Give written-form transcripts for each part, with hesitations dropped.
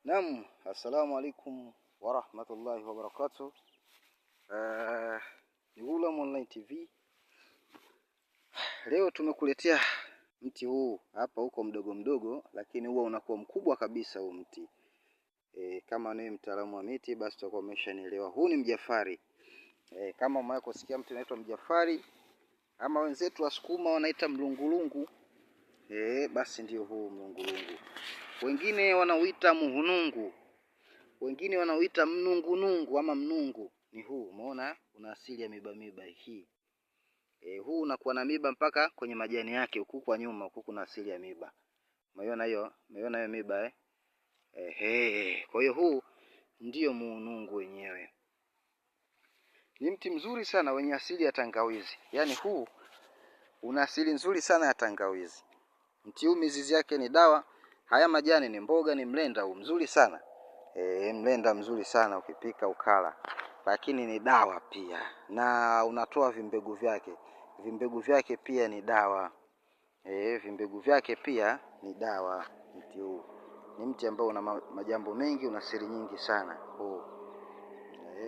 Naam, assalamu alaikum warahmatullahi wabarakatuh. Ni Ghulam Online TV. Leo tumekuletea mti huu hapa, huko mdogo mdogo, lakini huwa unakuwa mkubwa kabisa huu mti. Kama ni mtaalamu wa miti basi tutakuwa umeshanielewa. Huu ni mjafari. Kama umewahi kusikia mti unaitwa mjafari ama wenzetu Wasukuma wanaita mlungulungu, basi ndio huu mlungulungu. Wengine wanauita muhunungu. Wengine wanauita mnungunungu ama mnungu. Ni huu, umeona una asili ya miba hii. Huu unakuwa na miba mpaka kwenye majani yake huku kwa nyuma, huku kuna asili ya miba. Umeona hiyo? Umeona hiyo miba Kwa hiyo huu ndio muunungu wenyewe. Ni mti mzuri sana wenye asili ya tangawizi. Yaani huu una asili nzuri sana ya tangawizi. Mti huu mizizi yake ni dawa, haya majani ni mboga, ni mlenda huu mzuri sana. Mlenda mzuri sana ukipika ukala. Lakini ni dawa pia, na unatoa vimbegu vyake. Vimbegu vyake pia ni dawa. Vimbegu vyake pia ni dawa. Mti huu ni mti ambao una majambo mengi, una siri nyingi sana huu.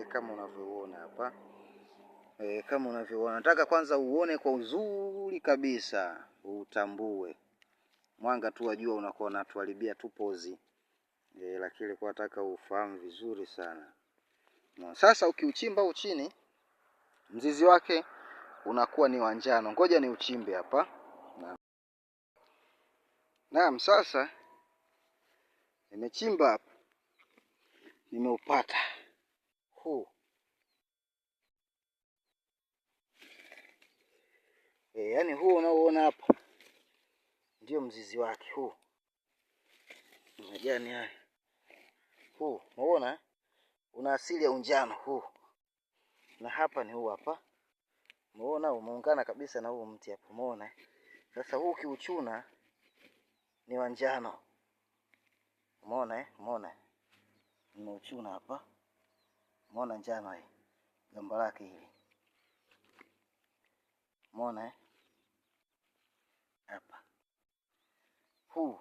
Kama unavyoona hapa. Kama unavyoona, nataka kwanza uone kwa uzuri kabisa, utambue. Mwanga tu wa jua unakuwa unatuharibia tu pozi. Lakini kwa nataka ufahamu vizuri sana. Sasa ukiuchimba chini, mzizi wake unakuwa ni wa njano. Ngoja ni uchimbe hapa. Naam, sasa nimechimba hapa. Nimeupata huu. Yaani huu unaoona hapa ndio mzizi wake huu. Majani haya. Huu, unaona? Una asili ya unjano huu. Na hapa ni huu hapa. Umeona umeungana kabisa na huu mti hapo, umeona? Sasa huu kiuchuna ni wa njano. Umeona Umeona? Nimeuchuna hapa. Umeona njano hii. Gamba lake hili. Umeona hapa. Huu.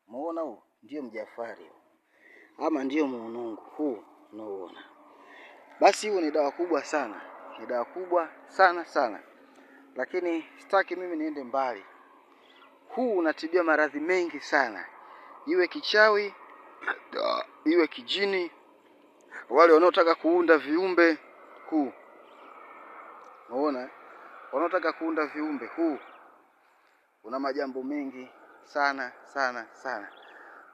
Umeona huu ndio mjafari ama ndio muunungu huu unaoona. Basi huu ni dawa kubwa sana. Ni dawa kubwa sana sana. Lakini sitaki mimi niende mbali. Huu unatibia maradhi mengi sana. Iwe kichawi, iwe kijini, wale wanaotaka kuunda viumbe huu. Unaona? Wanaotaka kuunda viumbe huu una majambo mengi sana sana sana.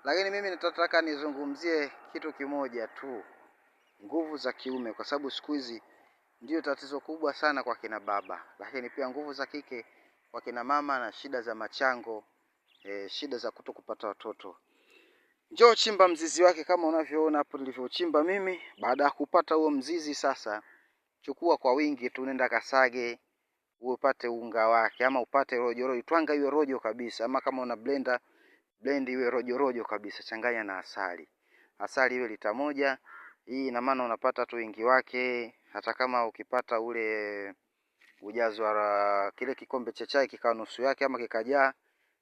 Lakini mimi nitataka nizungumzie kitu kimoja tu. Nguvu za kiume, kwa sababu siku hizi ndio tatizo kubwa sana kwa kina baba. Lakini pia nguvu za kike kwa kina mama na shida za machango, shida za kutokupata watoto. Njoo chimba mzizi wake kama unavyoona hapo nilivyochimba mimi. Baada ya kupata huo mzizi sasa, chukua kwa wingi tu, nenda kasage upate unga wake, ama upate rojo, twanga hiyo rojo kabisa, ama kama una blend iwe rojo kabisa, changanya na asali. Asali iwe lita 1. Hii ina maana unapata tu wingi wake. Hata kama ukipata ule ujazo wa kile kikombe cha chai kikawa nusu yake ama kikajaa,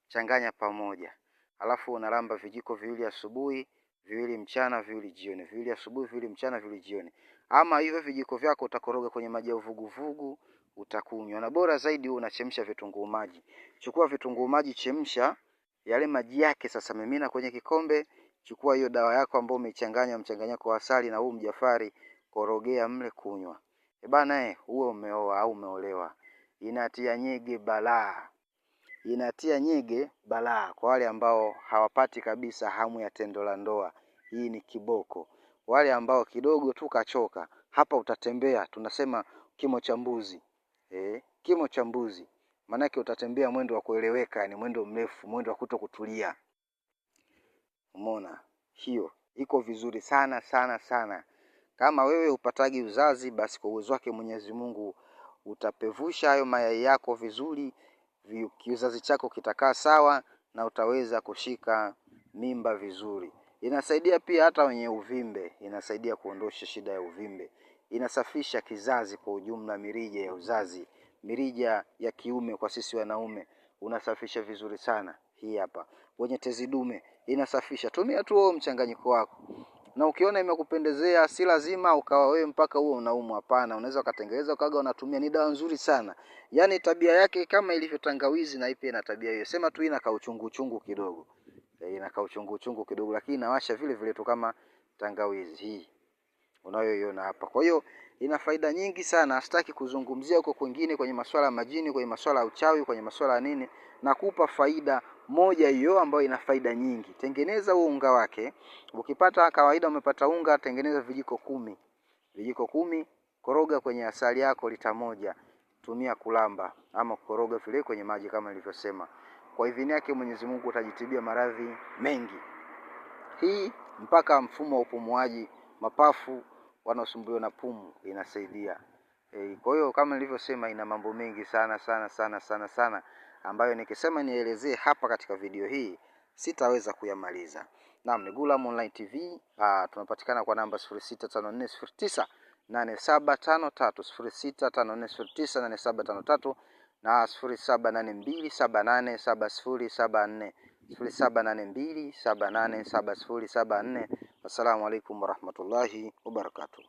changanya pamoja. Alafu unalamba vijiko 2 asubuhi, 2 mchana, 2 jioni. 2 asubuhi, 2 mchana, 2 jioni. Ama hivyo vijiko vyako utakoroga kwenye maji ya uvuguvugu, utakunywa. Na bora zaidi unachemsha vitunguu maji. Chukua vitunguu maji, chemsha yale maji yake, sasa mimina kwenye kikombe. Chukua hiyo dawa yako ambayo umechanganya mchanganyiko wa asali na huu mjafari, korogea mle, kunywa. Bana uwe umeoa au umeolewa. Inatia nyege balaa. Inatia nyege balaa kwa wale ambao hawapati kabisa hamu ya tendo la ndoa. Hii ni kiboko. Wale ambao kidogo tu kachoka, hapa utatembea, tunasema kimo cha mbuzi. Kimo cha mbuzi. Maana yake utatembea mwendo wa kueleweka, ni mwendo mrefu, mwendo wa kutokutulia. Umeona? Hiyo iko vizuri sana sana sana. Kama wewe upatagi uzazi, basi kwa uwezo wake Mwenyezi Mungu utapevusha hayo mayai yako vizuri, kiuzazi chako kitakaa sawa na utaweza kushika mimba vizuri. Inasaidia pia hata wenye uvimbe, inasaidia kuondosha shida ya uvimbe. Inasafisha kizazi kwa ujumla, mirija ya uzazi, mirija ya kiume kwa sisi wanaume, unasafisha vizuri sana. Hii hapa. Wenye tezi dume, inasafisha. Tumia tu huo mchanganyiko wako. Na ukiona imekupendezea, si lazima ukawa wewe mpaka huo unaumwa, hapana. Unaweza ukatengeneza ukaga unatumia, ni dawa nzuri sana. Yaani tabia yake kama ilivyo tangawizi na ipi ina tabia hiyo. Sema tu ina kauchungu kidogo. Ina kauchungu kidogo, lakini inawasha vile vile tu kama tangawizi hii unayoiona hapa. Kwa hiyo ina faida nyingi sana. Sitaki kuzungumzia huko kwingine kwenye masuala ya majini, kwenye masuala ya uchawi, kwenye masuala ya nini. Nakupa faida moja hiyo ambayo ina faida nyingi. Tengeneza huo unga wake. Ukipata kawaida umepata unga, tengeneza vijiko 10. Vijiko 10, koroga kwenye asali yako lita 1. Tumia kulamba ama koroga vile kwenye maji kama nilivyosema. Kwa idhini yake Mwenyezi Mungu utajitibia maradhi mengi. Hii mpaka mfumo wa upumuaji, mapafu, wanaosumbuliwa na pumu inasaidia. Kwa hiyo kama nilivyosema ina mambo mengi sana ambayo nikisema nielezee hapa katika video hii sitaweza kuyamaliza. Naam, ni Gulam Online TV. Tunapatikana kwa namba 0654098753, 0654098753 na 0782787074, 0782787074. Assalamu alaikum warahmatullahi wabarakatuh.